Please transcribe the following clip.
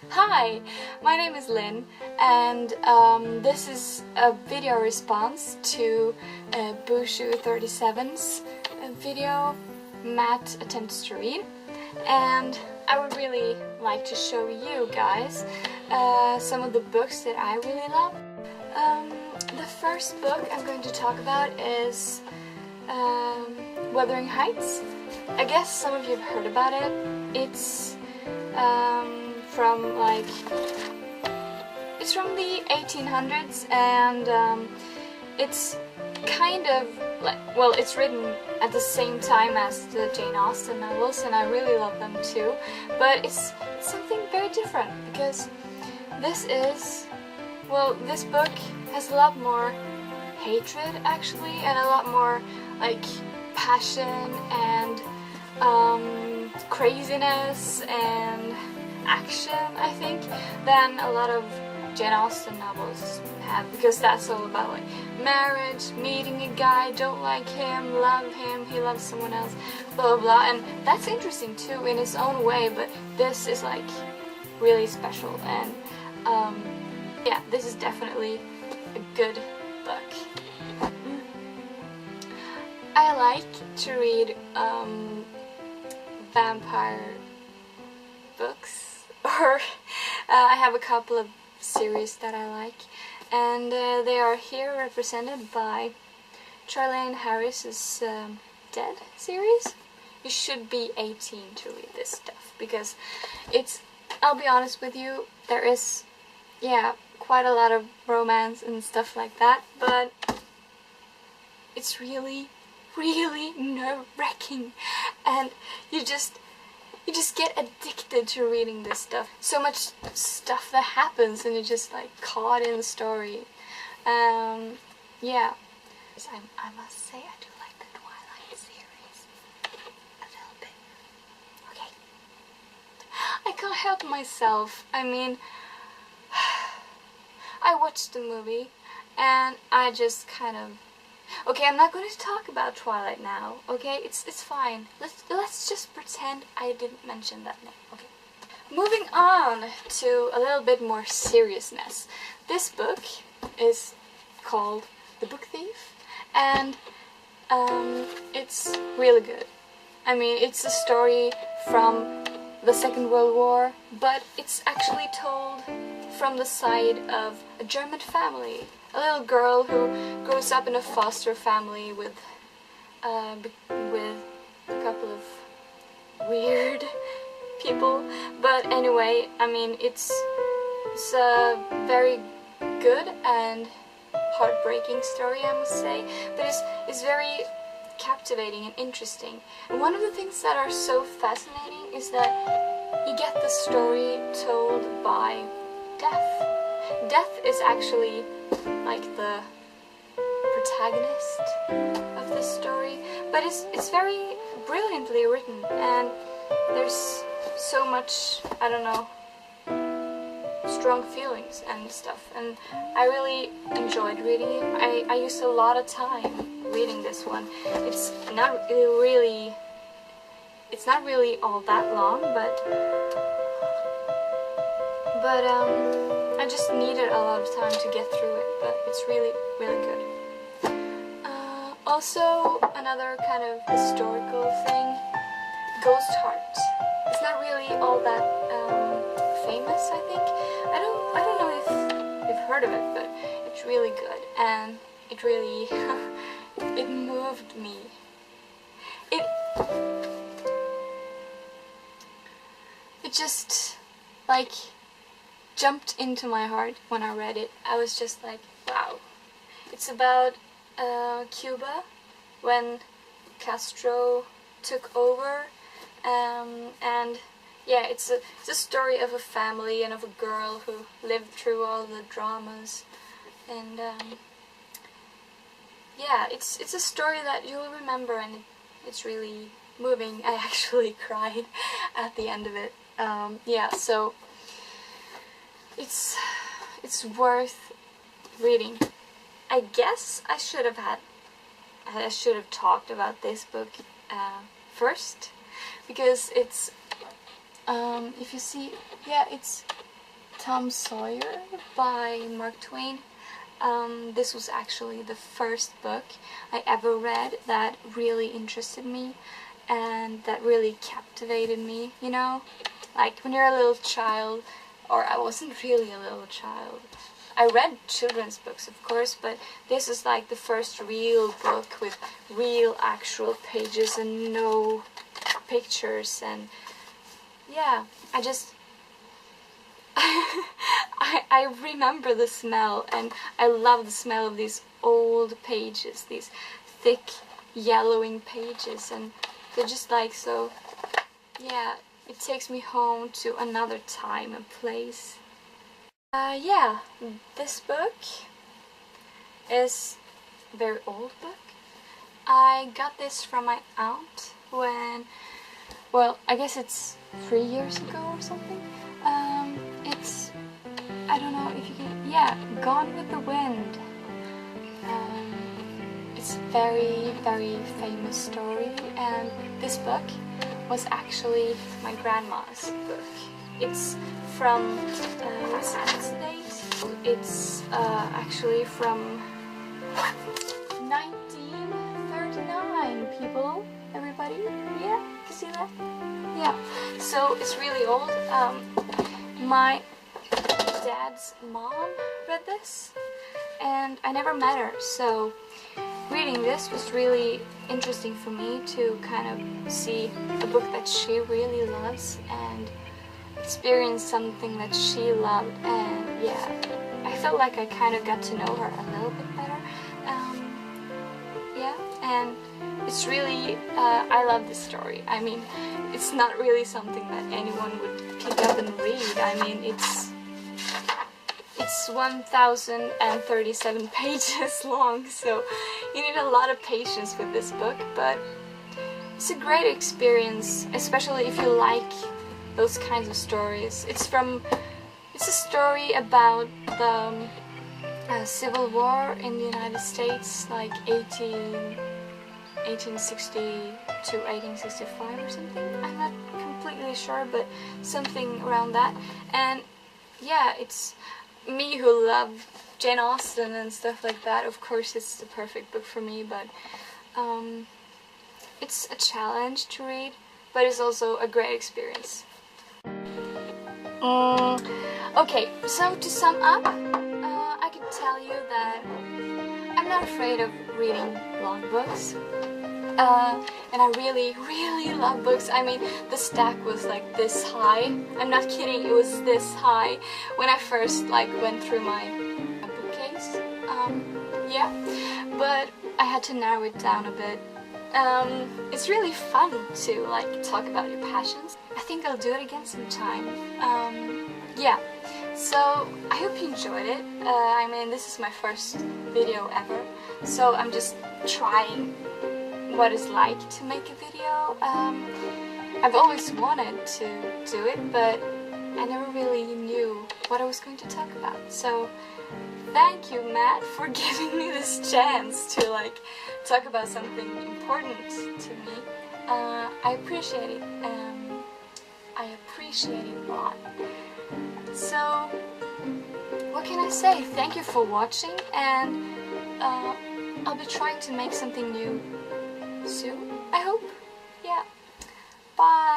Hi, my name is Lynn, and this is a video response to Bushu37's video Matt Attempts to Read, and I would really like to show you guys some of the books that I really love. The first book I'm going to talk about is Wuthering Heights. I guess some of you have heard about it. It's from the 1800s, and it's kind of like, well, it's written at the same time as the Jane Austen novels, and I really love them too, but it's something very different because this book has a lot more hatred actually, and a lot more like passion and craziness and action, I think, than a lot of Jane Austen novels have, because that's all about like marriage, meeting a guy, don't like him, he loves someone else, blah blah blah, and that's interesting too in its own way, but this is like really special, and yeah, this is definitely a good book. I like to read vampire books, or I have a couple of series that I like, and they are here represented by Charlaine Harris's Dead series. You should be 18 to read this stuff, because it's, I'll be honest with you, there is, yeah, quite a lot of romance and stuff like that, but it's really nerve-wracking, and you just get addicted to reading this stuff. So much stuff that happens, and you're just like caught in the story. Yeah. I must say I do like the Twilight series a little bit. Okay. I can't help myself. I mean, I watched the movie, and I just kind of... Okay, I'm not going to talk about Twilight now, okay? It's fine. Let's just pretend I didn't mention that name, okay? Moving on to a little bit more seriousness. This book is called The Book Thief, and it's really good. I mean, it's a story from the Second World War, but it's actually told from the side of a German family. A little girl who grows up in a foster family with a couple of weird people. But anyway, I mean, it's a very good and heartbreaking story, I must say. But it's very captivating and interesting. And one of the things that are so fascinating is that you get the story told by Death. Death is actually like the protagonist of this story, but it's very brilliantly written, and there's so much, I don't know, strong feelings and stuff, and I really enjoyed reading it. I used a lot of time reading this one. It's not really all that long, but I just needed a lot of time to get through it, but it's really good. Also, another kind of historical thing, Ghost Heart. It's not really all that famous, I think. I don't know if you've heard of it, but it's really good, and it really it moved me. It just like jumped into my heart when I read it. I was just like, wow. It's about Cuba when Castro took over, and yeah, it's a story of a family and of a girl who lived through all the dramas, and yeah, it's a story that you'll remember, and it's really moving. I actually cried at the end of it. Yeah, so it's worth reading. I guess I should have talked about this book first, because it's if you see, yeah, it's Tom Sawyer by Mark Twain. This was actually the first book I ever read that really interested me and that really captivated me, you know? Like when you're a little child, or I wasn't really a little child. I read children's books, of course, but this is like the first real book with real actual pages and no pictures, and yeah, I just I remember the smell, and I love the smell of these old pages, these thick yellowing pages, and they're just like so, yeah, it takes me home to another time and place. Yeah, this book is a very old book. I got this from my aunt when, well, I guess it's 3 years ago or something. It's, I don't know if you can, yeah, Gone with the Wind. It's a very, very famous story, and this book was actually my grandma's book. It's from, what's the date? It's actually from 1939, people. Everybody? Yeah? You see that? Yeah. So it's really old. My dad's mom read this, and I never met her, so reading this was really interesting for me to kind of see a book that she really loves and experience something that she loved, and yeah, I felt like I kind of got to know her a little bit better. Yeah, and it's really, I love this story. I mean, it's not really something that anyone would pick up and read. I mean, it's 1,037 pages long, so you need a lot of patience with this book, but it's a great experience, especially if you like those kinds of stories. It's a story about the Civil War in the United States, like 1860 to 1865 or something. I'm not completely sure, but something around that. And yeah, it's me who love Jane Austen and stuff like that. Of course, it's the perfect book for me, but it's a challenge to read, but it's also a great experience. Okay, so to sum up, I can tell you that I'm not afraid of reading long books, and I really, really love books. I mean, the stack was like this high. I'm not kidding, it was this high when I first like went through my bookcase. Yeah, but I had to narrow it down a bit. It's really fun to like talk about your passions. I think I'll do it again sometime. Yeah, so I hope you enjoyed it. I mean, this is my first video ever, so I'm just trying what it's like to make a video. I've always wanted to do it, but I never really knew what I was going to talk about. So thank you, Matt, for giving me this chance to like talk about something important to me. I appreciate it. I appreciate it a lot. So what can I say? Thank you for watching, and I'll be trying to make something new soon, I hope. Yeah. Bye.